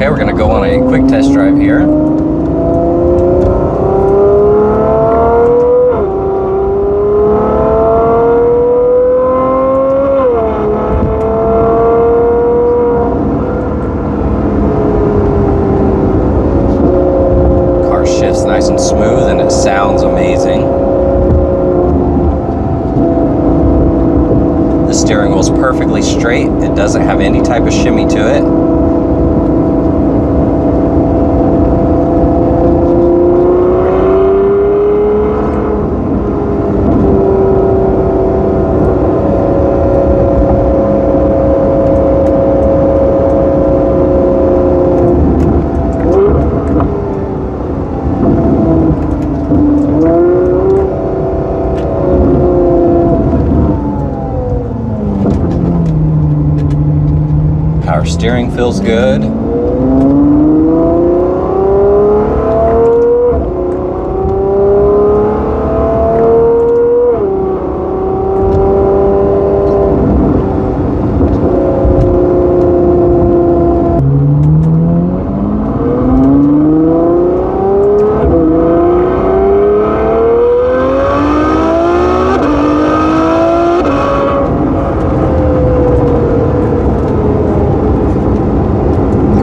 Okay, we're gonna go on a quick test drive here. Car shifts nice and smooth and it sounds amazing. The steering wheel's perfectly straight. It doesn't have any type of shimmy to it. Power steering feels good.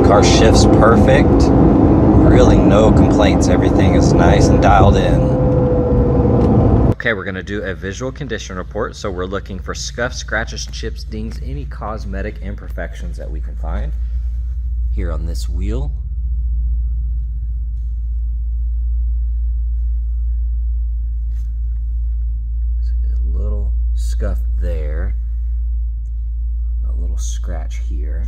Car shifts perfect, really no complaints, everything is nice and dialed in. Okay, we're going to do a visual condition report, so we're looking for scuffs, scratches, chips, dings, any cosmetic imperfections that we can find here on this wheel. See a little scuff there, a little scratch here.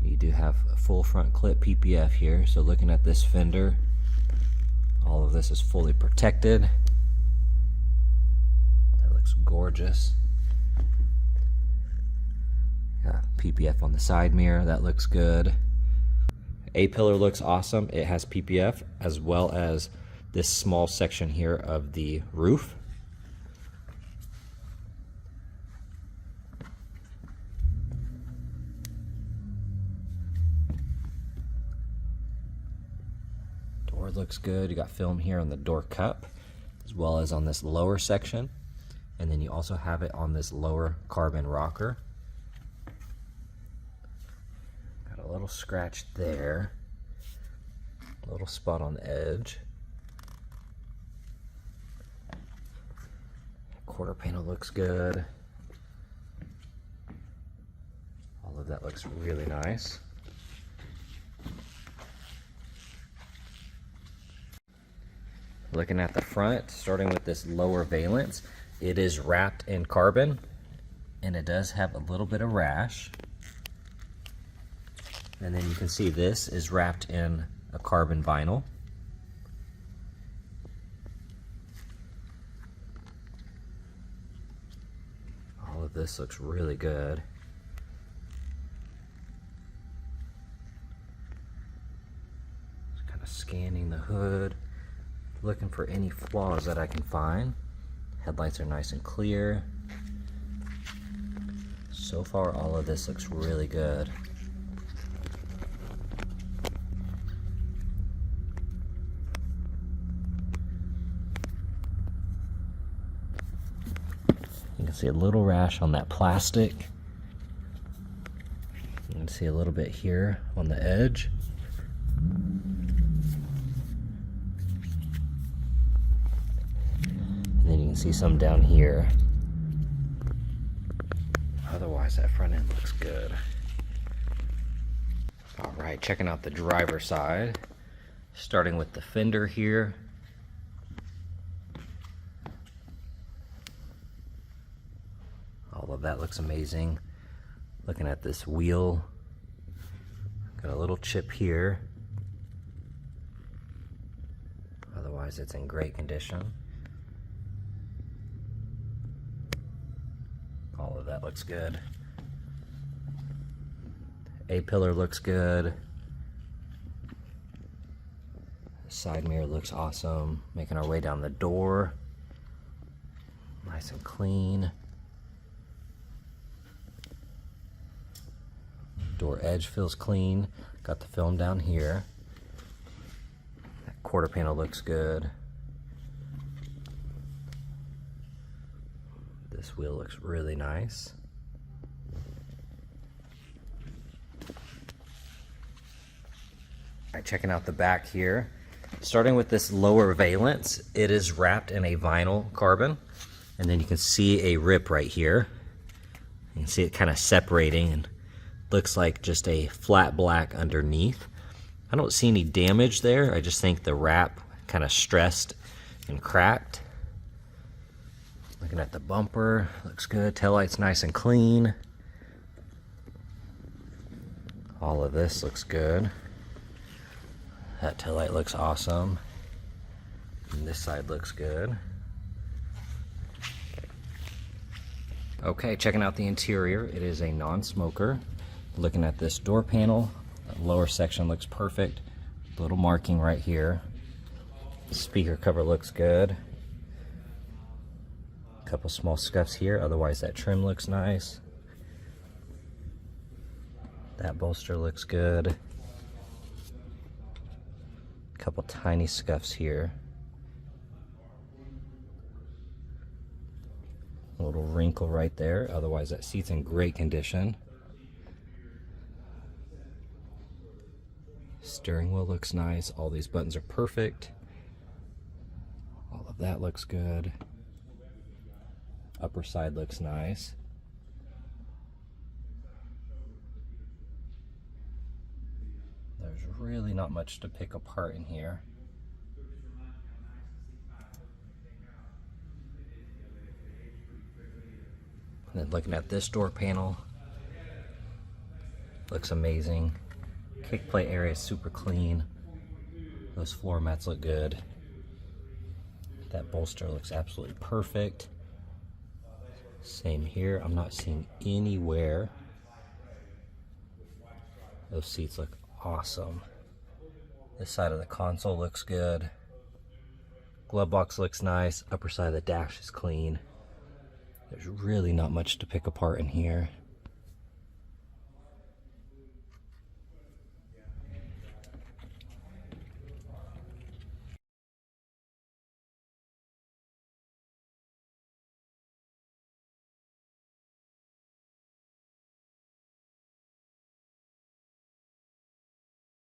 You do have a full front clip PPF here, so looking at this fender, all of this is fully protected. That looks gorgeous. Got PPF on the side mirror, that looks good. A-pillar looks awesome. It has PPF as well as this small section here of the roof. Door looks good. You got film here on the door cup as well as on this lower section, and then you also have it on this lower carbon rocker. Got a little scratch there, a little spot on the edge. Quarter panel looks good. All of that looks really nice. Looking at the front, starting with this lower valence, it is wrapped in carbon and it does have a little bit of rash. And then you can see this is wrapped in a carbon vinyl. All of this looks really good. Just kind of scanning the hood, looking for any flaws that I can find. Headlights are nice and clear. So far, all of this looks really good. You can see a little rash on that plastic. You can see a little bit here on the edge. And then you can see some down here. Otherwise, that front end looks good. All right, checking out the driver's side. Starting with the fender here. All of that looks amazing. Looking at this wheel. Got a little chip here. Otherwise, it's in great condition. All of that looks good. A-pillar looks good. Side mirror looks awesome. Making our way down the door. Nice and clean. Door edge feels clean. Got the film down here. That quarter panel looks good. This wheel looks really nice. All right, checking out the back here. Starting with this lower valence, it is wrapped in a vinyl carbon. And then you can see a rip right here. You can see it kind of separating and looks like just a flat black underneath. I don't see any damage there. I just think the wrap kind of stressed and cracked. Looking at the bumper, looks good. Taillight's nice and clean. All of this looks good. That taillight looks awesome. And this side looks good. Okay, checking out the interior. It is a non-smoker. Looking at this door panel, the lower section looks perfect. Little marking right here. The speaker cover looks good. A couple small scuffs here, otherwise that trim looks nice. That bolster looks good. A couple tiny scuffs here. A little wrinkle right there, otherwise that seat's in great condition. Steering wheel looks nice. All these buttons are perfect. All of that looks good. Upper side looks nice. There's really not much to pick apart in here. And then looking at this door panel, looks amazing. Kick plate area is super clean. Those floor mats look good. That bolster looks absolutely perfect. Same here. I'm not seeing any wear. Those seats look awesome. This side of the console looks good. Glove box looks nice. Upper side of the dash is clean. There's really not much to pick apart in here.